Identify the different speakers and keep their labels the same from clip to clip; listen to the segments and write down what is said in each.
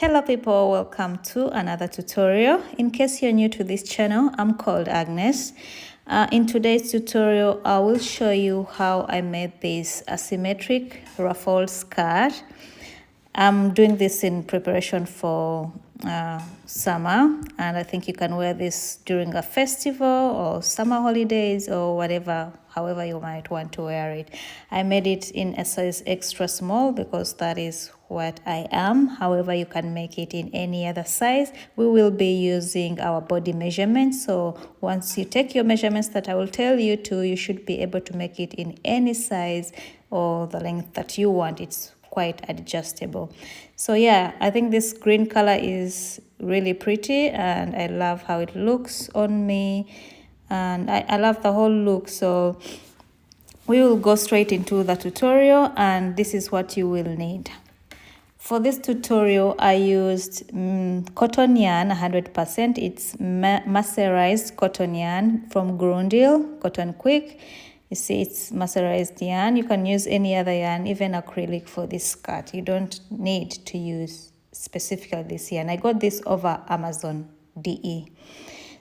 Speaker 1: Hello people, welcome to another tutorial. In case you're new to this channel, I'm called Agnes. In today's tutorial, I will show you how I made this asymmetric ruffled skirt. I'm doing this in preparation for summer, and I think you can wear this during a festival or summer holidays or whatever, however you might want to wear it. I made it in a size extra small because that is what I am. However, you can make it in any other size. We will be using our body measurements, so once you take your measurements that I will tell you to, you should be able to make it in any size or the length that you want. It's quite adjustable. So yeah, I think this green color is really pretty and I love how it looks on me, and I love the whole look. So we will go straight into the tutorial, and this is what you will need. For this tutorial, I used cotton yarn 100%. It's mercerised cotton yarn from Grundil, Cotton Quick. You see, it's mercerised yarn. You can use any other yarn, even acrylic, for this skirt. You don't need to use specifically this yarn. I got this over Amazon DE.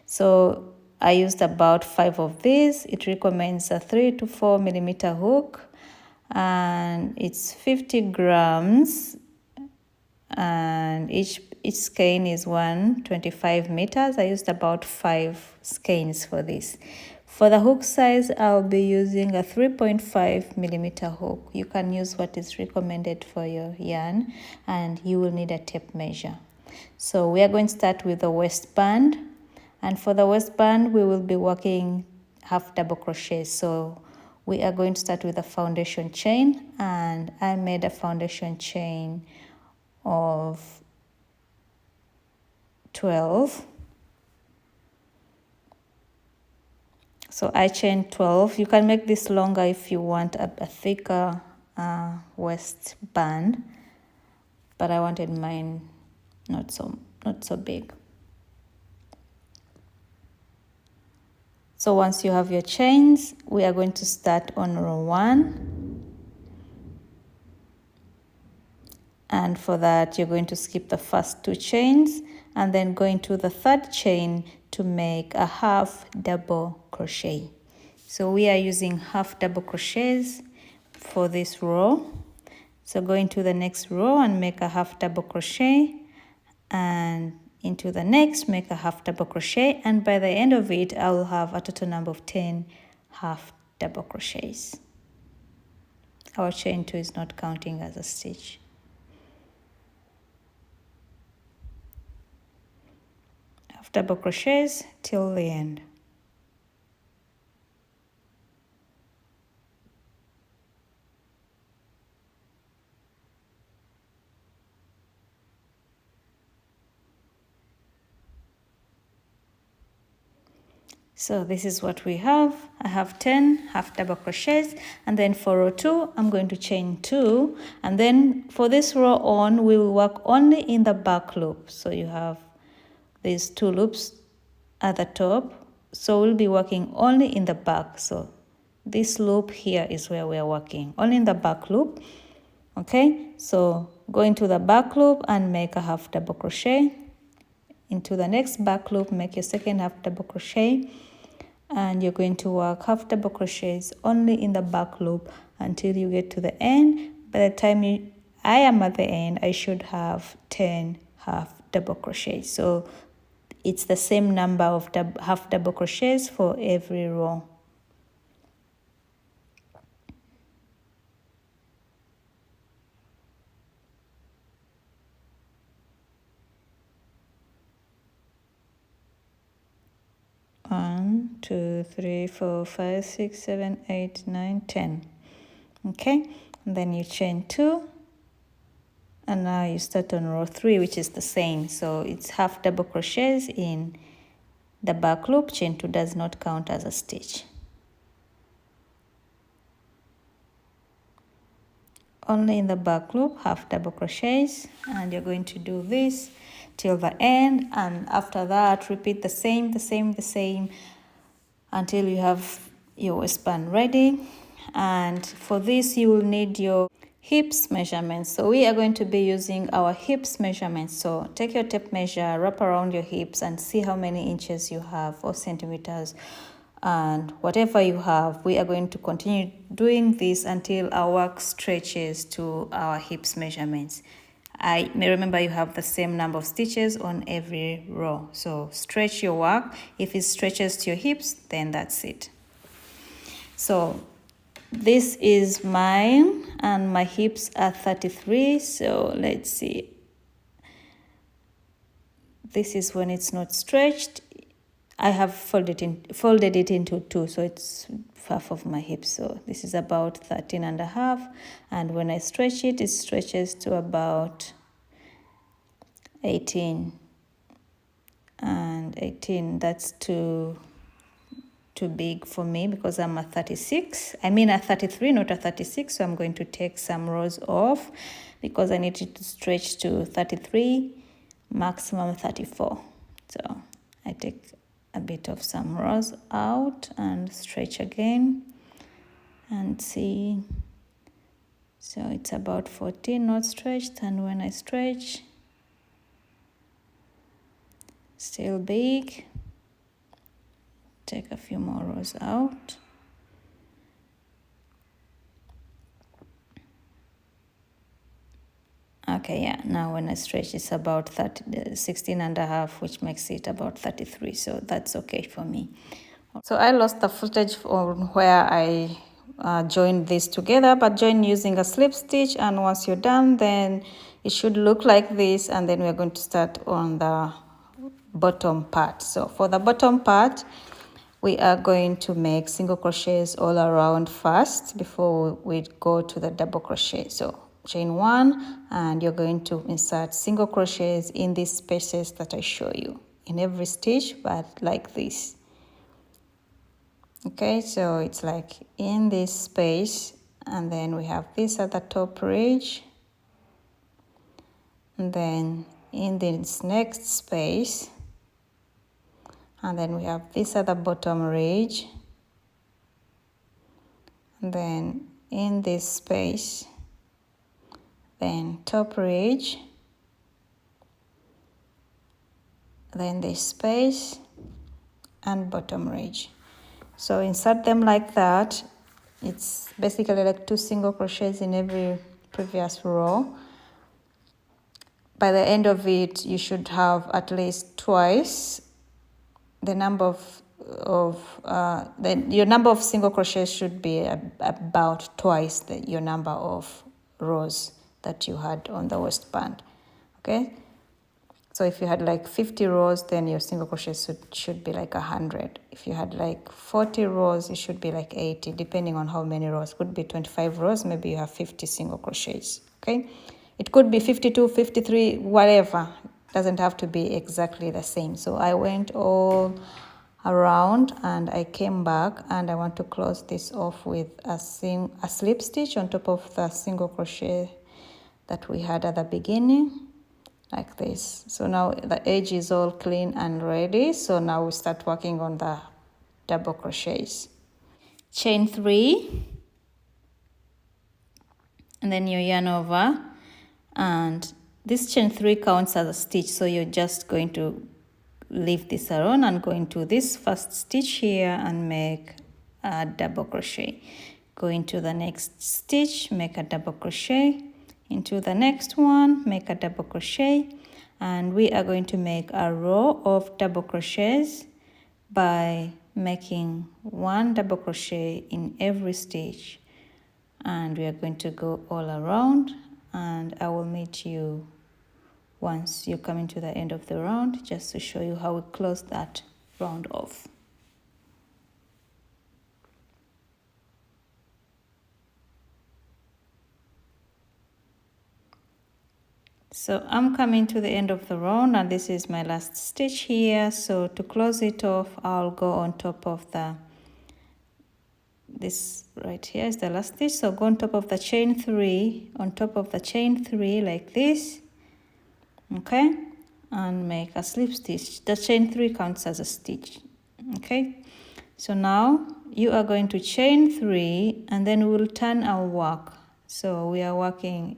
Speaker 1: So I used about 5 of these. It recommends a 3 to 4 millimeter hook, and it's 50 grams, and each skein is 125 meters. I used about 5 skeins for this. For the hook size, I'll be using a 3.5 millimeter hook. You can use what is recommended for your yarn, and you will need a tape measure. So we are going to start with the waistband, and for the waistband we will be working half double crochet. So we are going to start with a foundation chain, and I made a foundation chain of 12. So I chained 12. You can make this longer if you want a thicker waistband, but I wanted mine not so big. So once you have your chains, we are going to start on row 1. And for that, you're going to skip the first 2 chains and then go into the 3rd chain to make a half double crochet. So we are using half double crochets for this row. So go into the next row and make a half double crochet, and into the next make a half double crochet, and by the end of it I will have a total number of 10 half double crochets. Our chain 2 is not counting as a stitch. Half double crochets till the end. So this is what we have. I have 10 half double crochets, and then for row 2 I'm going to chain 2, and then for this row on we will work only in the back loop. So you have these 2 loops at the top, so we'll be working only in the back. So this loop here is where we are working only in the back loop. Okay, so go into the back loop and make a half double crochet. Into the next back loop, make your second half double crochet, and you're going to work half double crochets only in the back loop until you get to the end. By the time I am at the end, I should have 10 half double crochets. So it's the same number of half double crochets for every row. One, 2, 3, 4, 5, 6, 7, 8, 9, 10. Okay, and then you chain 2, and now you start on row 3, which is the same. So it's half double crochets in the back loop. Chain 2 does not count as a stitch. Only in the back loop, half double crochets, and you're going to do this till the end, and after that repeat the same until you have your waistband ready. And for this you will need your hips measurements. So we are going to be using our hips measurements. So take your tape measure, wrap around your hips and see how many inches you have or centimeters, and whatever you have. We are going to continue doing this until our work stretches to our hips measurements. I may remember you have the same number of stitches on every row. So stretch your work. If it stretches to your hips, then that's it. So this is mine and my hips are 33. So let's see. This is when it's not stretched. I have folded it into two, so it's half of my hips. So this is about 13 and a half. And when I stretch it, it stretches to about 18. And 18, that's too big for me because I'm a 36. I mean a 33, not a 36. So I'm going to take some rows off because I need it to stretch to 33, maximum 34. So I take a bit of some rows out and stretch again and see. So it's about 14 not stretched, and when I stretch, still big. Take a few more rows out. Okay, yeah, now when I stretch, it's about 16 and a half, which makes it about 33. So that's okay for me. So I lost the footage on where I joined this together, but join using a slip stitch. And once you're done, then it should look like this. And then we're going to start on the bottom part. So for the bottom part, we are going to make single crochets all around first before we go to the double crochet. So chain one, and you're going to insert single crochets in these spaces that I show you in every stitch, but like this. Okay, so it's like in this space, and then we have this at the top ridge, and then in this next space, and then we have this at the bottom ridge, and then in this space, then top ridge, then this space, and bottom ridge. So insert them like that. It's basically like 2 single crochets in every previous row. By the end of it, you should have at least twice the number your number of single crochets should be about twice your number of rows that you had on the waistband. Okay, so if you had like 50 rows, then your single crochets should be like 100. If you had like 40 rows, it should be like 80, depending on how many rows. Could be 25 rows, maybe you have 50 single crochets. Okay, it could be 52, 53, whatever. Doesn't have to be exactly the same. So I went all around and I came back, and I want to close this off with a slip stitch on top of the single crochet that we had at the beginning, like this. So now the edge is all clean and ready. So now we start working on the double crochets. Chain 3, and then you yarn over, and this chain 3 counts as a stitch, so you're just going to leave this alone and go into this first stitch here and make a double crochet. Go into the next stitch, make a double crochet, into the next one, make a double crochet, and we are going to make a row of double crochets by making 1 double crochet in every stitch, and we are going to go all around, and I will meet you once you come into the end of the round, just to show you how we close that round off. So I'm coming to the end of the round, and this is my last stitch here. So to close it off, I'll go on top of this right here is the last stitch. So go on top of the chain 3, on top of the chain 3 like this. Okay, and make a slip stitch. The chain 3 counts as a stitch. Okay, so now you are going to chain 3, and then we'll turn our work So we are working,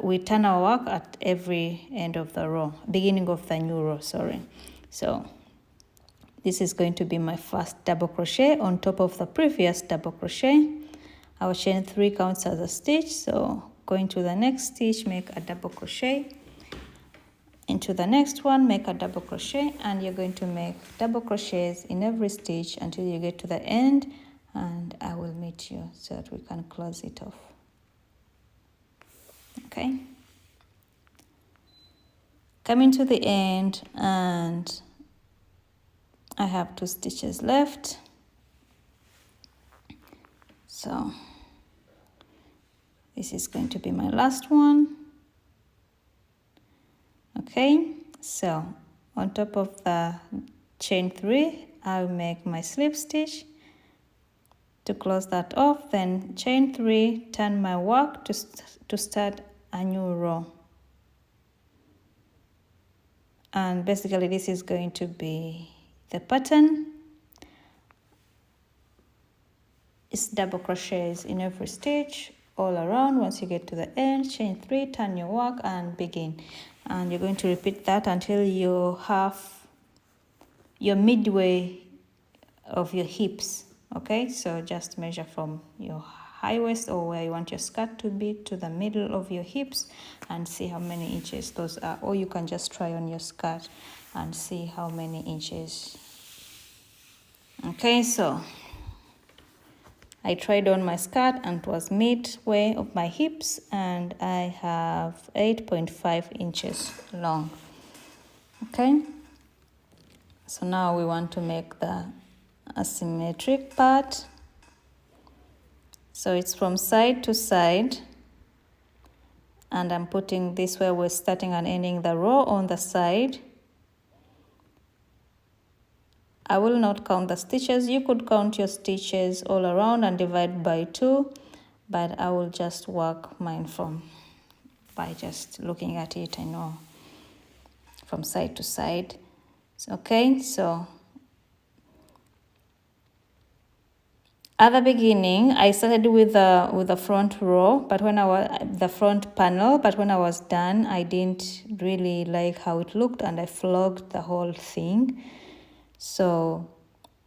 Speaker 1: we turn our work at every end of the row, beginning of the new row, sorry. So this is going to be my first double crochet on top of the previous double crochet. Our chain 3 counts as a stitch, so going to the next stitch, make a double crochet. Into the next one, make a double crochet, and you're going to make double crochets in every stitch until you get to the end, and I will meet you so that we can close it off. Okay, coming to the end, and I have 2 stitches left. So this is going to be my last one. Okay, so on top of the chain 3, I'll make my slip stitch to close that off, then chain 3, turn my work to start a new row. And basically this is going to be the pattern. It's double crochets in every stitch all around. Once you get to the end, chain 3, turn your work and begin. And you're going to repeat that until you have your midway of your hips. Okay, so just measure from your high waist or where you want your skirt to be to the middle of your hips and see how many inches those are, or you can just try on your skirt and see how many inches. Okay, so I tried on my skirt and it was midway of my hips, and I have 8.5 inches long. Okay, so now we want to make the asymmetric part. So it's from side to side, and I'm putting this where we're starting and ending the row on the side. I will not count the stitches. You could count your stitches all around and divide by 2, but I will just work mine by just looking at it. I know from side to side. Okay, so at the beginning, I started with the front row, but when I was the front panel, but when I was done, I didn't really like how it looked, and I flogged the whole thing. So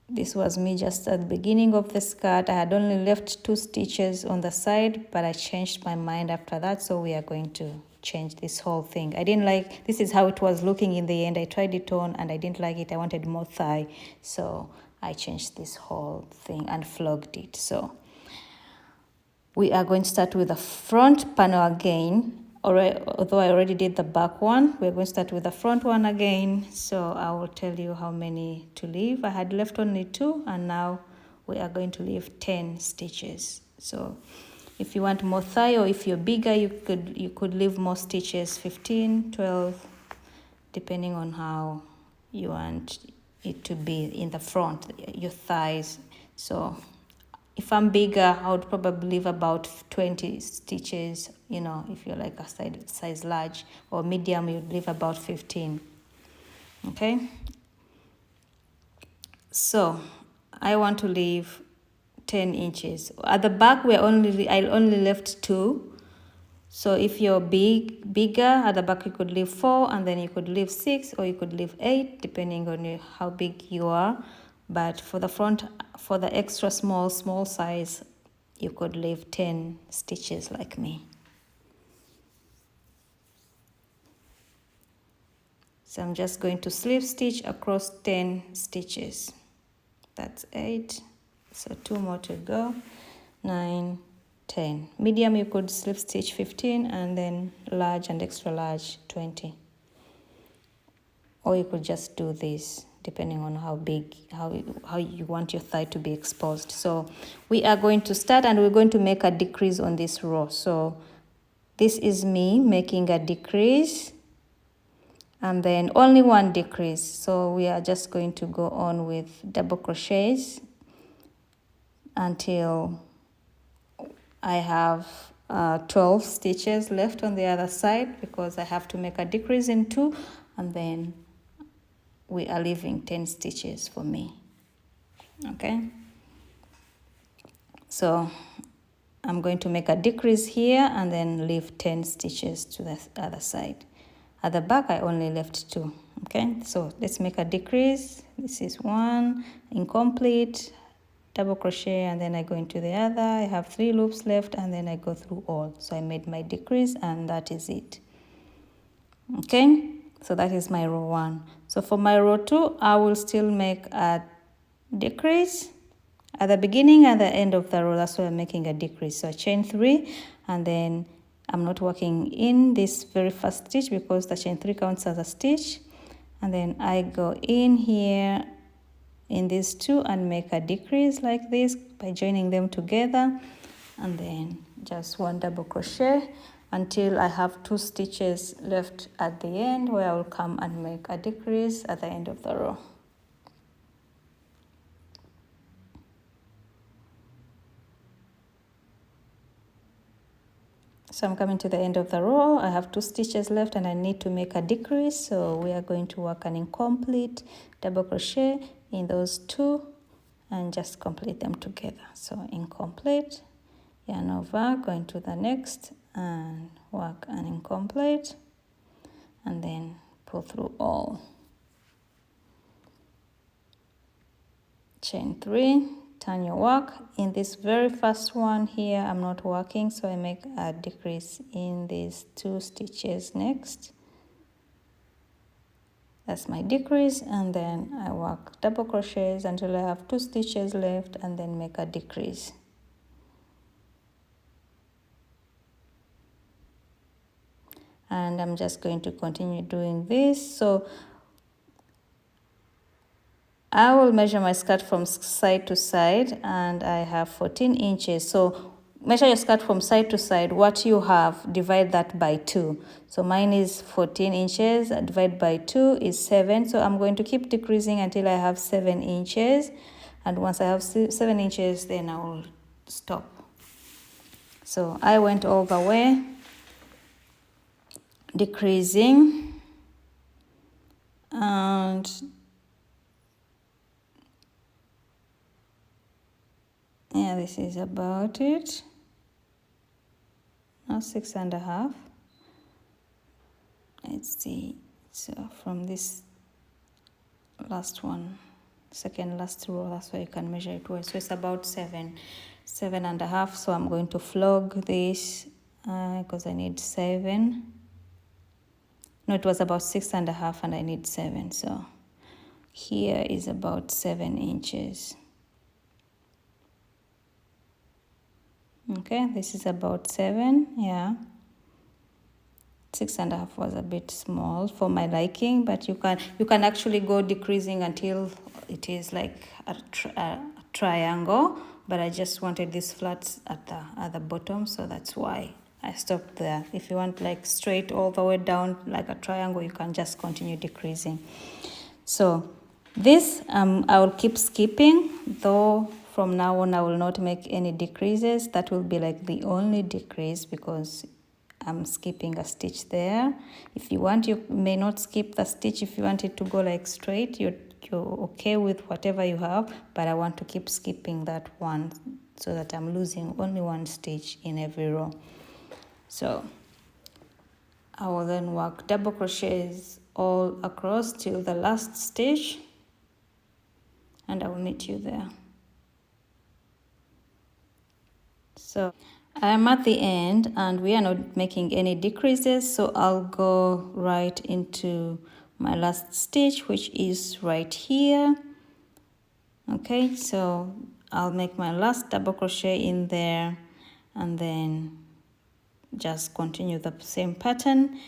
Speaker 1: this was me just at the beginning of the skirt. I had only left 2 stitches on the side, but I changed my mind after that. So we are going to change this whole thing. I didn't like, this is how it was looking in the end. I tried it on and I didn't like it. I wanted more thigh. So I changed this whole thing and flogged it. So we are going to start with the front panel again. Although I already did the back one, we're going to start with the front one again. So I will tell you how many to leave. I had left only 2, and now we are going to leave 10 stitches. So if you want more thigh, or if you're bigger, you could leave more stitches, 15, 12, depending on how you want it to be in the front, your thighs. So if I'm bigger, I would probably leave about 20 stitches. You know, if you're like a size large or medium, you'd leave about 15. Okay. So I want to leave 10 inches. At the back, I only left 2. So if you're bigger, at the back you could leave 4, and then you could leave 6, or you could leave 8, depending on how big you are. But for the front, for the extra small size, you could leave 10 stitches like me. So I'm just going to slip stitch across 10 stitches. That's 8. So 2 more to go. 9, 10. Medium, you could slip stitch 15, and then large and extra large 20. Or you could just do this, depending on how big, how you want your thigh to be exposed. So we are going to start, and we're going to make a decrease on this row. So this is me making a decrease, and then only 1 decrease. So we are just going to go on with double crochets until I have 12 stitches left on the other side, because I have to make a decrease in 2, and then we are leaving 10 stitches for me. Okay, so I'm going to make a decrease here and then leave 10 stitches to the other side. At the back I only left 2. Okay, so let's make a decrease. This is 1 incomplete, double crochet, and then I go into the other. I have 3 loops left, and then I go through all. So I made my decrease, and that is it. Okay, so that is my row 1. So for my row 2, I will still make a decrease at the beginning and the end of the row. That's why I'm making a decrease. So I chain 3, and then I'm not working in this very first stitch because the chain 3 counts as a stitch. And then I go in here in these 2 and make a decrease like this by joining them together, and then just 1 double crochet until I have 2 stitches left at the end, where I will come and make a decrease at the end of the row. So I'm coming to the end of the row. I have 2 stitches left and I need to make a decrease. So we are going to work an incomplete double crochet in those 2 and just complete them together. So incomplete, yarn over, going to the next and work an incomplete, and then pull through all. Chain 3, turn your work. In this very first one here, I'm not working, so I make a decrease in these 2 stitches next. That's my decrease, and then I work double crochets until I have 2 stitches left, and then make a decrease. And I'm just going to continue doing this. So I will measure my skirt from side to side, and I have 14 inches. So measure your skirt from side to side. What you have, divide that by 2. So mine is 14 inches, divide by 2 is 7. So I'm going to keep decreasing until I have 7 inches. And once I have 7 inches, then I will stop. So I went all the way, decreasing, and yeah, this is about it. Now 6.5. Let's see. So from this last one, second last row, that's why you can measure it well. So it's about 7.5. So I'm going to flog this because I need 7. No, it was about 6.5 and I need 7. So here is about 7 inches. Okay, this is about 7, yeah. 6.5 was a bit small for my liking, but you can actually go decreasing until it is like a triangle. But I just wanted this flat at the bottom, so that's why I stopped there. If you want like straight all the way down like a triangle, you can just continue decreasing. So this I will keep skipping, though from now on I will not make any decreases. That will be like the only decrease because I'm skipping a stitch there. If you want, you may not skip the stitch. If you want it to go like straight, you're okay with whatever you have, but I want to keep skipping that one so that I'm losing only 1 stitch in every row. So I will then work double crochets all across till the last stitch, and I will meet you there. So I'm at the end and we are not making any decreases, so I'll go right into my last stitch, which is right here. Okay, so I'll make my last double crochet in there and then just continue the same pattern.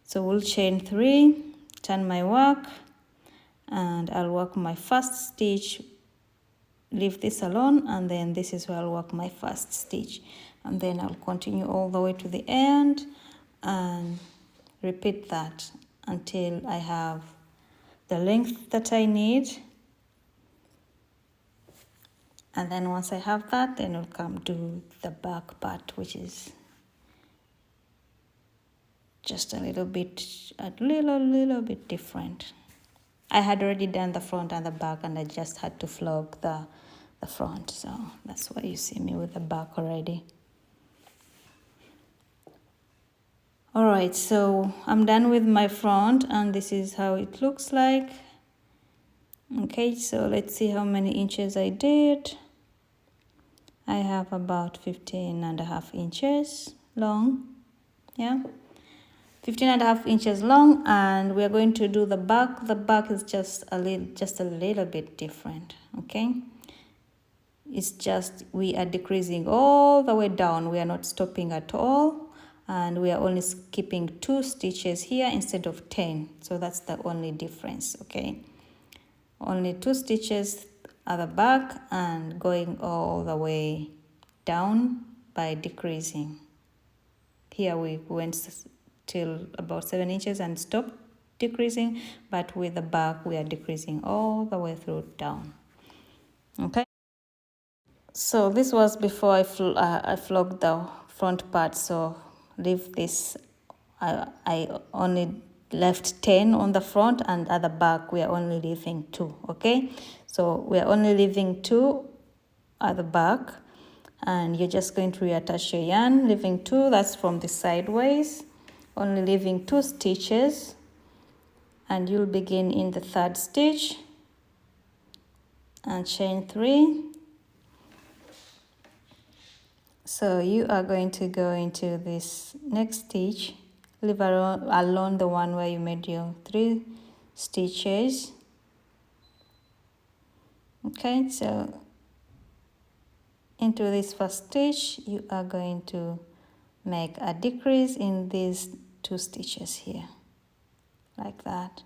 Speaker 1: So we'll chain 3, turn my work, and I'll work my first stitch, leave this alone, and then this is where I'll work my first stitch, and then I'll continue all the way to the end and repeat that until I have the length that I need. And then once I have that, then I'll come to the back part, which is just a little bit different. I had already done the front and the back, and I just had to flog the front, so that's why you see me with the back already. All right, so I'm done with my front and this is how it looks like. Okay, so let's see how many inches I did. I have about 15.5 inches long. Yeah, 15.5 inches long, and we are going to do the back. The back is just a little bit different. Okay, it's just we are decreasing all the way down. We are not stopping at all, and we are only skipping 2 stitches here instead of 10. So that's the only difference. Okay, only 2 stitches at the back and going all the way down by decreasing. Here we went till about 7 inches and stopped decreasing, but with the back we are decreasing all the way through down. Okay, so this was before I flogged the front part, so leave this. I only left 10 on the front, and at the back we are only leaving 2. Okay, so we are only leaving 2 at the back, and you're just going to reattach your yarn, leaving 2. That's from the sideways, only leaving 2 stitches, and you'll begin in the 3rd stitch and chain 3. So you are going to go into this next stitch, leave along the one where you made your 3 stitches. Okay, so into this 1st stitch you are going to make a decrease in these 2 stitches here, like that.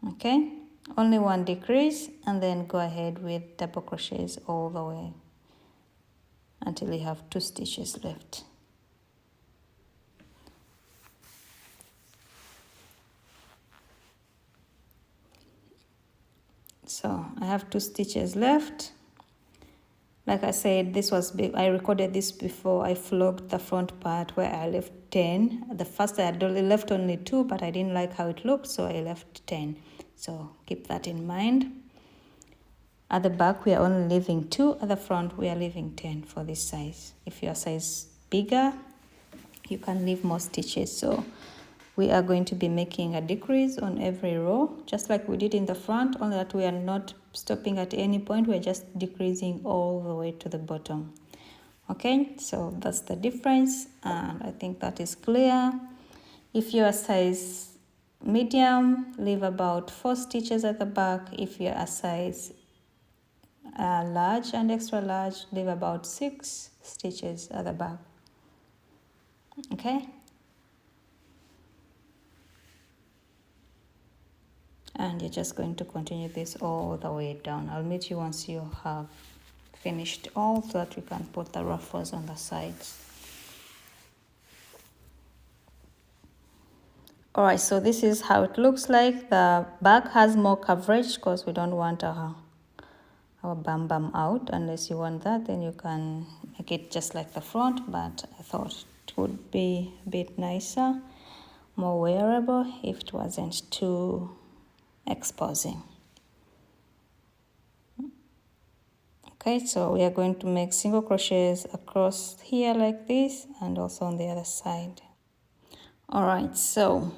Speaker 1: Okay, only 1 decrease, and then go ahead with double crochets all the way until you have 2 stitches left. So I have 2 stitches left. Like I said, this was I recorded this before I flogged the front part where I left 10. The first I had only left only 2, but I didn't like how it looked, so I left 10. So keep that in mind. At the back we are only leaving 2. At the front we are leaving 10 for this size. If your size bigger, you can leave more stitches. So we are going to be making a decrease on every row, just like we did in the front, only that we are not stopping at any point. We're just decreasing all the way to the bottom. Okay, so that's the difference, and I think that is clear. If you're a size medium, leave about 4 stitches at the back. If you're a size large and extra large, leave about 6 stitches at the back. Okay, and you're just going to continue this all the way down. I'll meet you once you have finished all, so that we can put the ruffles on the sides. All right, so this is how it looks like. The back has more coverage because we don't want our bam out. Unless you want that, then you can make it just like the front, but I thought it would be a bit nicer, more wearable if it wasn't too exposing. Okay, so we are going to make single crochets across here like this, and also on the other side. All right, so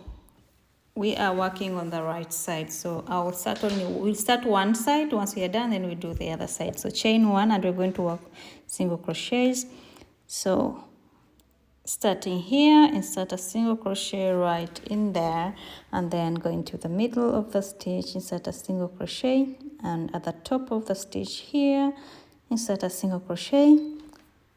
Speaker 1: we are working on the right side, so we'll start one side. Once we are done, then we do the other side. So chain 1, and we're going to work single crochets. So starting here, insert a single crochet right in there, and then go into the middle of the stitch, insert a single crochet, and at the top of the stitch here, insert a single crochet,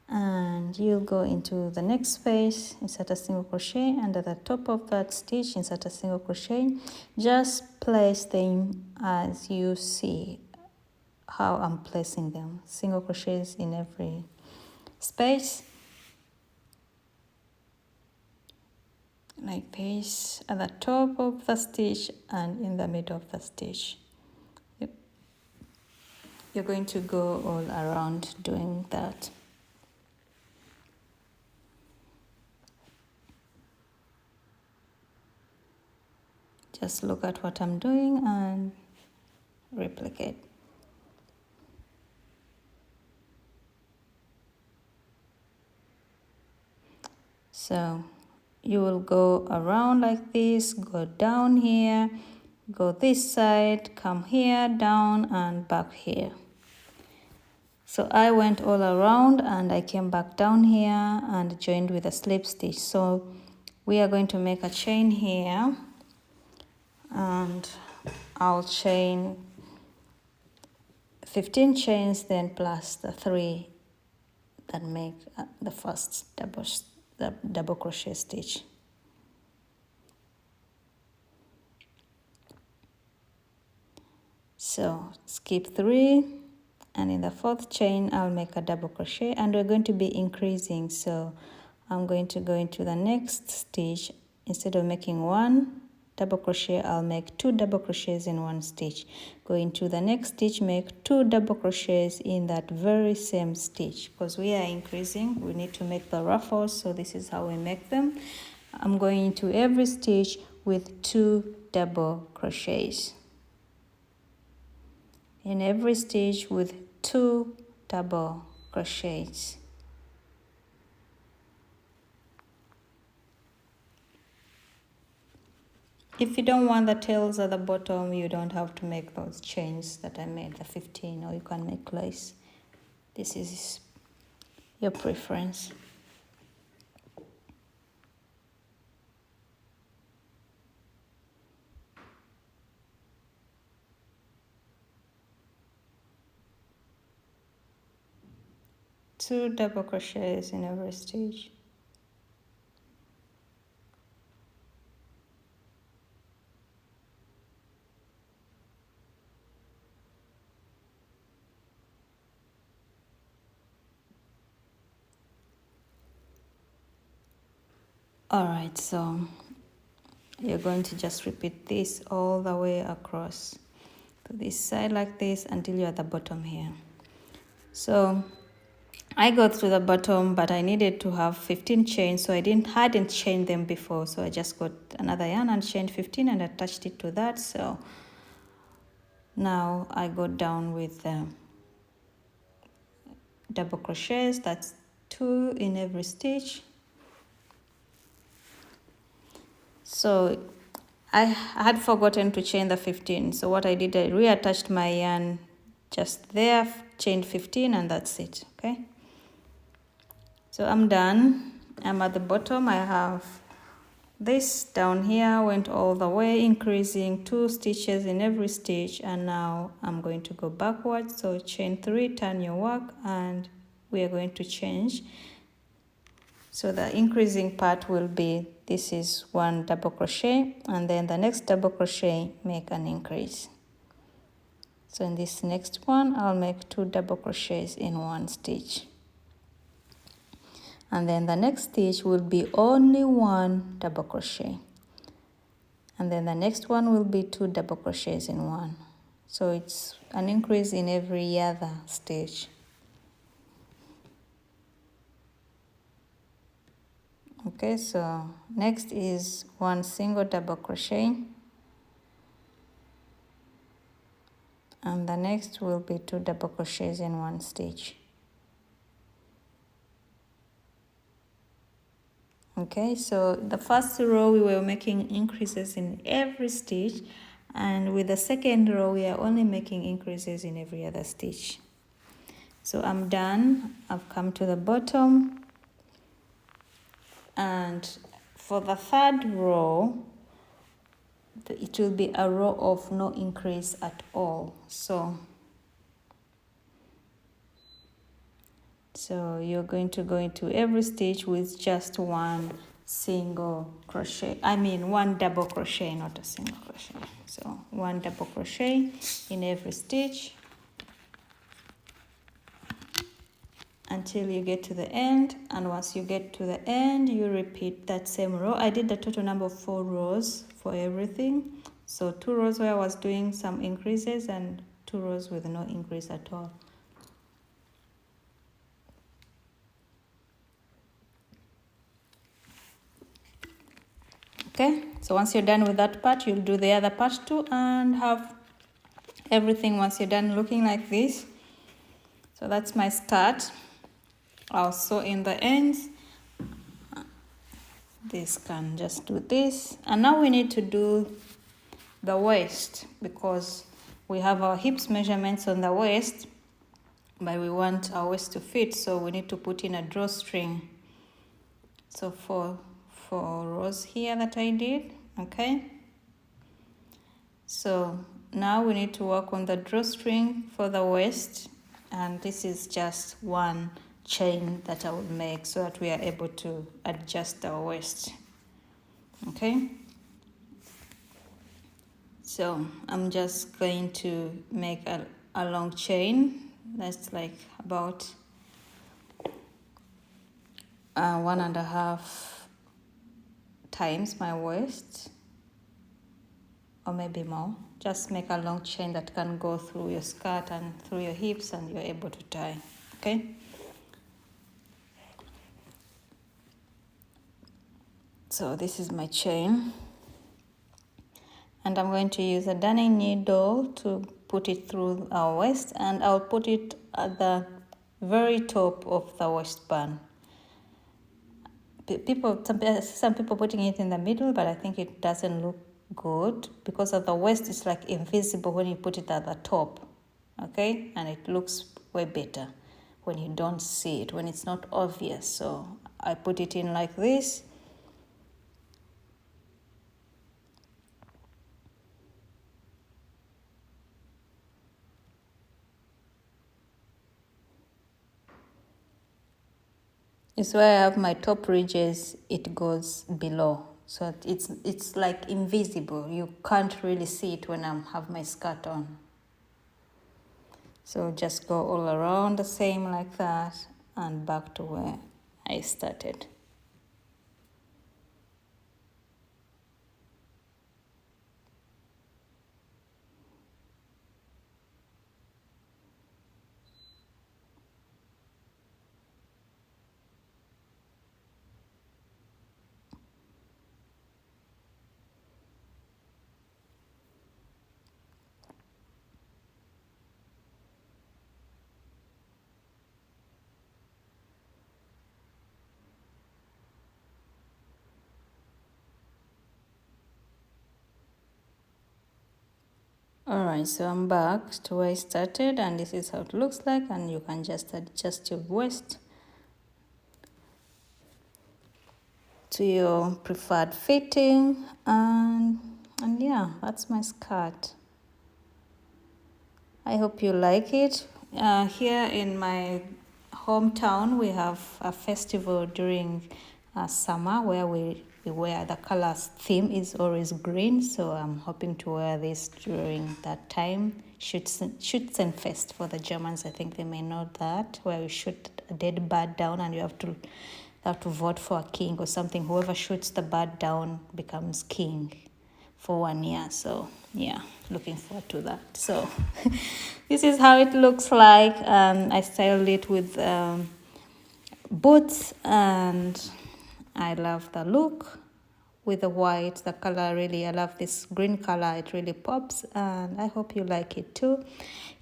Speaker 1: and you'll go into the next space, insert a single crochet, and at the top of that stitch, insert a single crochet. Just place them as you see how I'm placing them, single crochets in every space, like this, at the top of the stitch and in the middle of the stitch. You're going to go all around doing that. Just look at what I'm doing and replicate. So you will go around like this, go down here, go this side, come here, down and back here. So I went all around and I came back down here and joined with a slip stitch. So we are going to make a chain here, and I'll chain 15 chains, then plus the 3 that make the first double crochet stitch. So skip 3, and in the 4th chain I'll make a double crochet, and we're going to be increasing. So I'm going to go into the next stitch. Instead of making 1 double crochet, I'll make 2 double crochets in 1 stitch. Go into the next stitch, make 2 double crochets in that very same stitch. Because we are increasing, we need to make the ruffles, so this is how we make them. I'm going into every stitch with 2 double crochets. In every stitch with 2 double crochets. If you don't want the tails at the bottom, you don't have to make those chains that I made, the 15, or you can make less. This is your preference. Two double crochets in every stitch. Alright, so you're going to just repeat this all the way across to this side like this until you're at the bottom here. So I got to the bottom, but I needed to have 15 chains, so I hadn't chained them before, so I just got another yarn and chained 15 and attached it to that. So now I go down with double crochets. That's 2 in every stitch. So I had forgotten to chain the 15, so what I did, I reattached my yarn just there, chained 15, and that's it. Okay, so I'm done. I'm at the bottom. I have this down here, went all the way, increasing 2 stitches in every stitch, and now I'm going to go backwards. So chain 3, turn your work, and we are going to change. So the increasing part will be, this is 1 double crochet, and then the next double crochet, make an increase. So in this next one, I'll make 2 double crochets in 1 stitch. And then the next stitch will be only 1 double crochet. And then the next one will be 2 double crochets in 1. So it's an increase in every other stitch. Okay, so next is 1 single double crochet, and the next will be 2 double crochets in 1 stitch. Okay, so the first row we were making increases in every stitch, and with the second row we are only making increases in every other stitch. So I'm done. I've come to the bottom, and for the third row it will be a row of no increase at all. So you're going to go into every stitch with just 1 single crochet, 1 double crochet, not a single crochet. So 1 double crochet in every stitch until you get to the end, and once you get to the end you repeat that same row. I did a total number of 4 rows for everything, so 2 rows where I was doing some increases and 2 rows with no increase at all. Okay, so once you're done with that part, you'll do the other part too, and have everything, once you're done, looking like this. So that's my start. I'll sew in the ends, This can just do this. And now we need to do the waist, because we have our hips measurements on the waist, but we want our waist to fit, so we need to put in a drawstring. So for rows here that I did, okay. So now we need to work on the drawstring for the waist, and this is just one chain that I will make so that we are able to adjust our waist, okay. So I'm just going to make a long chain that's like about 1.5 times my waist, or maybe more. Just make a long chain that can go through your skirt and through your hips, and you're able to tie, okay. So this is my chain, and I'm going to use a darning needle to put it through our waist, and I'll put it at the very top of the waistband. Some people putting it in the middle, but I think it doesn't look good because of the waist is like invisible when you put it at the top, okay, and it looks way better when you don't see it, when it's not obvious. So I put it in like this. It's where I have my top ridges, it goes below. So it's like invisible. You can't really see it when I have my skirt on. So just go all around the same like that and back to where I started. Alright, so I'm back to where I started, and this is how it looks like, and you can just adjust your waist to your preferred fitting, and yeah, that's my skirt. I hope you like it. Here in my hometown, we have a festival during summer where we wear the colors theme is always green, so I'm hoping to wear this during that time. Schützenfest for the Germans, I think they may know that, where you shoot a dead bird down and you have to vote for a king or something. Whoever shoots the bird down becomes king for 1 year. So yeah, looking forward to that. So this is how it looks like. I styled it with boots, and I love the look with the white, the color. Really, I love this green color. It really pops, and I hope you like it too.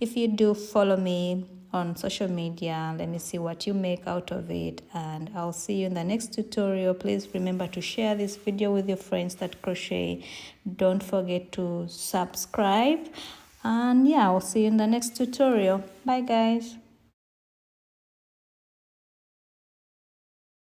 Speaker 1: If you do, follow me on social media. Let me see what you make out of it, and I'll see you in the next tutorial. Please remember to share this video with your friends that crochet. Don't forget to subscribe, and yeah, I'll see you in the next tutorial. Bye guys.